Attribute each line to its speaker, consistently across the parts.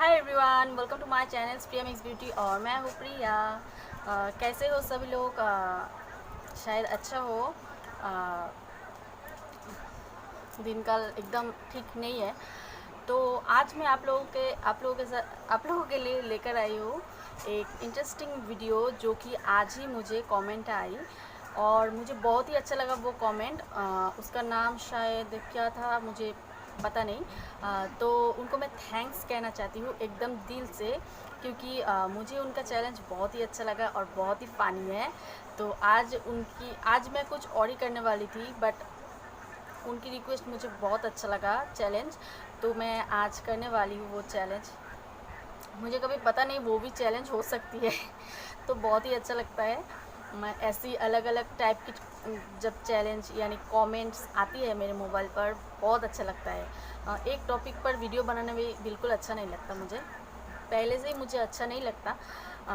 Speaker 1: Hi everyone, welcome to my channel Priya mix beauty और मैं हूँ प्रिया। कैसे हो सभी लोग? शायद अच्छा हो। दिन का एकदम ठीक नहीं है। तो आज मैं आप लोगों के लिए लेकर आई हूँ एक इंटरेस्टिंग वीडियो, जो कि आज ही मुझे कमेंट आई और मुझे बहुत ही अच्छा लगा वो कमेंट। उसका नाम शायद क्या था, मुझे पता नहीं। तो उनको मैं थैंक्स कहना चाहती हूँ एकदम दिल से, क्योंकि मुझे उनका चैलेंज बहुत ही अच्छा लगा और बहुत ही फ़नी है। तो आज मैं कुछ और ही करने वाली थी, बट उनकी रिक्वेस्ट मुझे बहुत अच्छा लगा चैलेंज, तो मैं आज करने वाली हूँ वो चैलेंज। मुझे कभी पता नहीं वो भी चैलेंज हो सकती है तो बहुत ही अच्छा लगता है। मैं ऐसी अलग अलग टाइप की जब चैलेंज यानी कमेंट्स आती है मेरे मोबाइल पर, बहुत अच्छा लगता है। एक टॉपिक पर वीडियो बनाने में बिल्कुल अच्छा नहीं लगता मुझे, पहले से ही मुझे अच्छा नहीं लगता।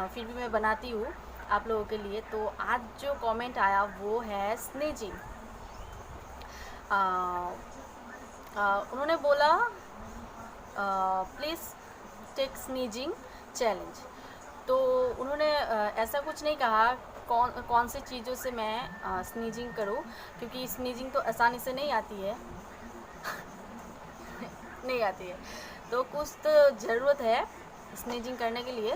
Speaker 1: फिर भी मैं बनाती हूँ आप लोगों के लिए। तो आज जो कमेंट आया वो है स्नीजिंग। उन्होंने बोला प्लीज़ टेक स्नीजिंग चैलेंज। तो उन्होंने ऐसा कुछ नहीं कहा कौन कौन सी चीज़ों से मैं स्नीजिंग करूं, क्योंकि स्नीजिंग तो आसानी से नहीं आती है नहीं आती है। तो कुछ तो ज़रूरत है स्नीजिंग करने के लिए।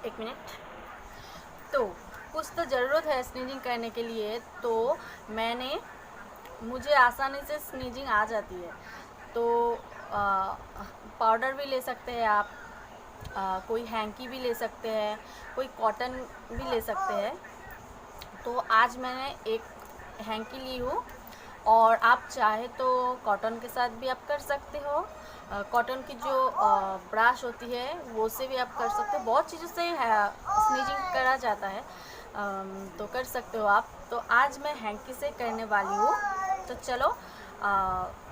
Speaker 1: एक मिनट। तो कुछ तो ज़रूरत है स्नीजिंग करने के लिए, तो मुझे आसानी से स्नीजिंग आ जाती है। तो पाउडर भी ले सकते हैं आप, कोई हैंकी भी ले सकते हैं, कोई कॉटन भी ले सकते हैं। तो आज मैंने एक हैंकी ली हूँ, और आप चाहे तो कॉटन के साथ भी आप कर सकते हो। कॉटन की जो ब्रश होती है वो से भी आप कर सकते हो, बहुत चीज़ों से स्नीजिंग करा जाता है। तो कर सकते हो आप। तो आज मैं हैंकी से करने वाली हूँ। तो चलो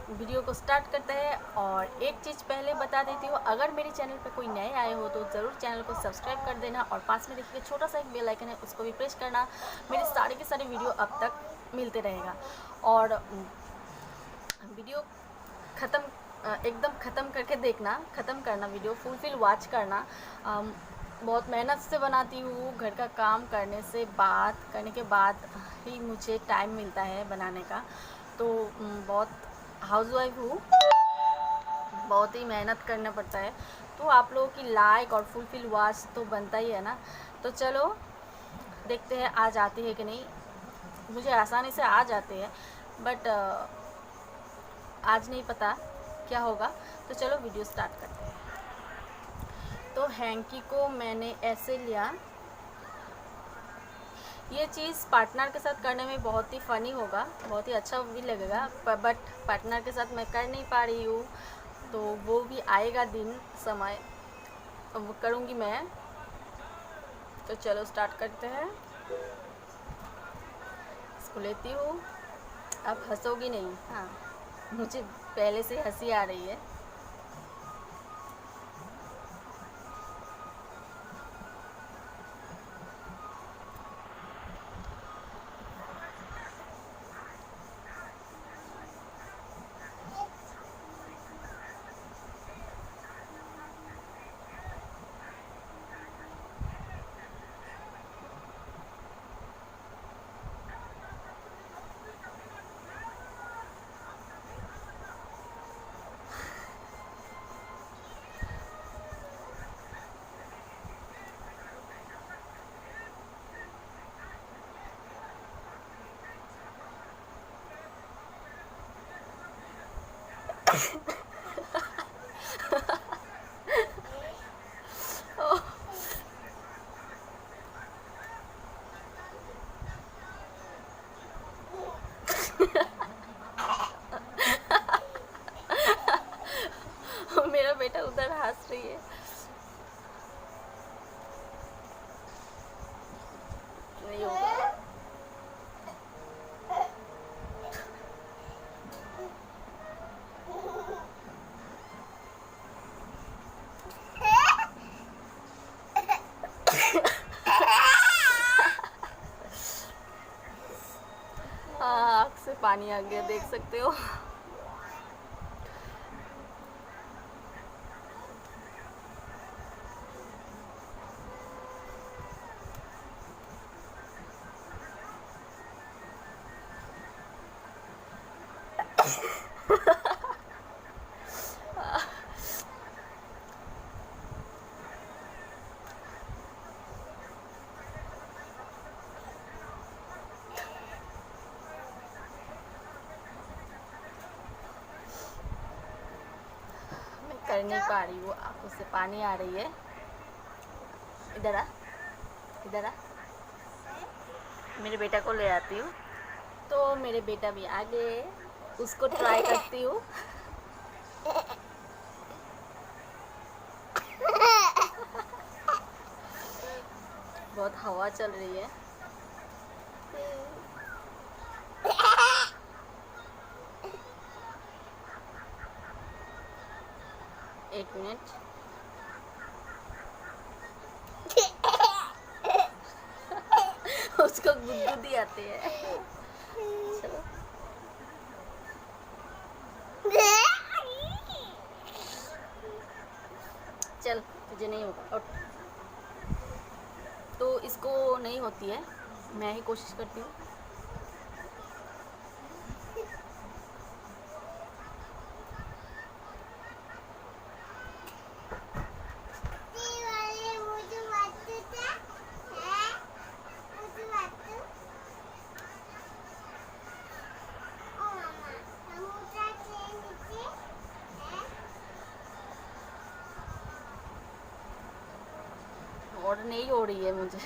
Speaker 1: वीडियो को स्टार्ट करते हैं। और एक चीज़ पहले बता देती हूँ, अगर मेरे चैनल पर कोई नए आए हो तो ज़रूर चैनल को सब्सक्राइब कर देना, और पास में देखिए छोटा सा एक बेल आइकन है, उसको भी प्रेस करना। मेरे सारे के सारे वीडियो अब तक मिलते रहेगा। और वीडियो ख़त्म एकदम ख़त्म करके देखना, ख़त्म करना वीडियो फुल वॉच करना। बहुत मेहनत से बनाती हूँ, घर का काम करने के बाद ही मुझे टाइम मिलता है बनाने का। तो बहुत हाउसवाइफ हूँ, बहुत ही मेहनत करना पड़ता है। तो आप लोगों की लाइक और फुल वॉच तो बनता ही है ना। तो चलो देखते हैं आज आती है कि नहीं। मुझे आसानी से आ जाते हैं, बट आज नहीं पता क्या होगा। तो चलो वीडियो स्टार्ट करते हैं। तो हैंकी को मैंने ऐसे लिया। ये चीज़ पार्टनर के साथ करने में बहुत ही फ़नी होगा, बहुत ही अच्छा भी लगेगा, बट पार्टनर के साथ मैं कर नहीं पा रही हूँ। तो वो भी आएगा दिन समय, वो करूँगी मैं। तो चलो स्टार्ट करते हैं। इसको लेती हूँ। अब हंसोगी नहीं? हाँ, मुझे पहले से हंसी आ रही है। मेरा बेटा उधर हंस रही है। नहीं होगा। हाँ, आँख से पानी आ गया, देख सकते हो। कर नहीं पा रही हूँ, आंखों से पानी आ रही है। इधर आ, इधर आ, मेरे बेटा को ले आती हूँ। तो मेरे बेटा भी आ गए, उसको ट्राई करती हूँ। बहुत हवा चल रही है। एक मिनट। उसको गुदगुदी आती है। चलो चल, तुझे नहीं होगा। उठ। तो इसको नहीं होती है, मैं ही कोशिश करती हूँ। और नहीं हो रही है, मुझे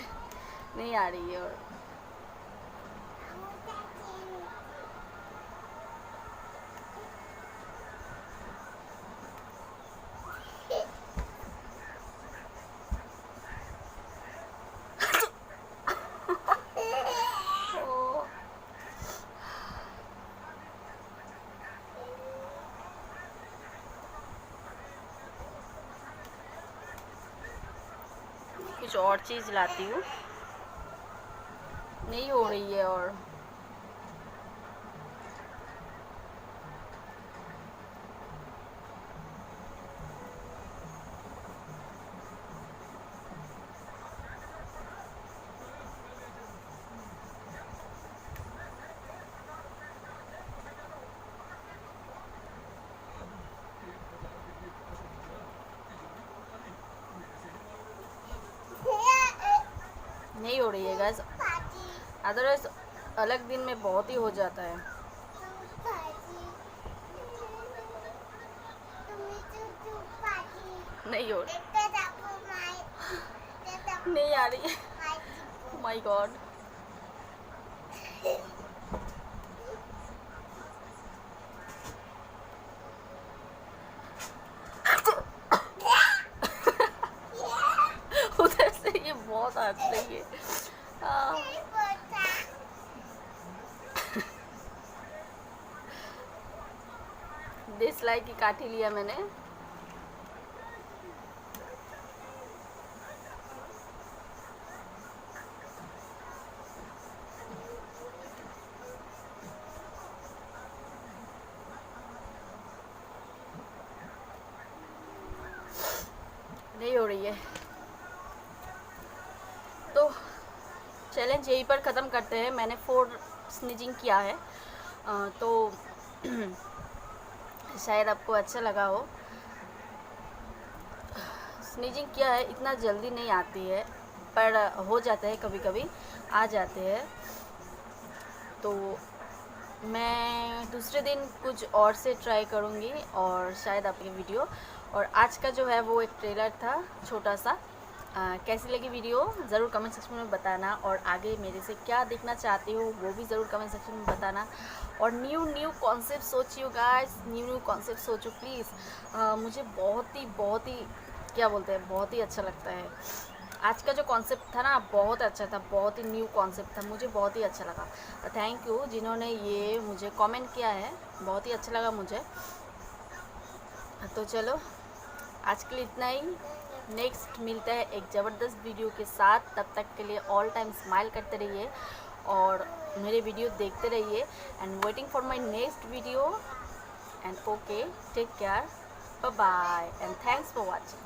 Speaker 1: नहीं आ रही है। और कुछ और चीज़ लाती हूँ, नहीं हो रही है। और नहीं हो रही है गाइस, अदरवाइज अलग दिन में बहुत ही हो जाता है। नहीं हो रही, नहीं आ रही है। My God. उधर से ये बहुत हंस रही है। देसलाई की काठी लिया मैंने। नहीं हो रही है, तो चैलेंज यहीं पर ख़त्म करते हैं। मैंने 4 स्नीजिंग किया है, तो शायद आपको अच्छा लगा हो। स्नीजिंग किया है, इतना जल्दी नहीं आती है, पर हो जाता है, कभी कभी आ जाते हैं। तो मैं दूसरे दिन कुछ और से ट्राई करूँगी, और शायद आपकी वीडियो। और आज का जो है वो एक ट्रेलर था छोटा सा। कैसी लगी वीडियो ज़रूर कमेंट सेक्शन में बताना, और आगे मेरे से क्या देखना चाहते हो वो भी ज़रूर कमेंट सेक्शन में बताना। और न्यू कॉन्सेप्ट सोचियो गाइस, न्यू कॉन्सेप्ट सोचो प्लीज़। मुझे बहुत ही क्या बोलते हैं, बहुत ही अच्छा लगता है। आज का जो कॉन्सेप्ट था ना, बहुत अच्छा था, बहुत ही न्यू कॉन्सेप्ट था, मुझे बहुत ही अच्छा लगा। थैंक यू जिन्होंने ये मुझे कमेंट किया है, बहुत ही अच्छा लगा मुझे। तो चलो आज के लिए इतना ही। नेक्स्ट मिलता है एक ज़बरदस्त वीडियो के साथ। तब तक के लिए ऑल टाइम स्माइल करते रहिए और मेरे वीडियो देखते रहिए। And waiting for my next video. And okay, take care, bye bye, and thanks for watching.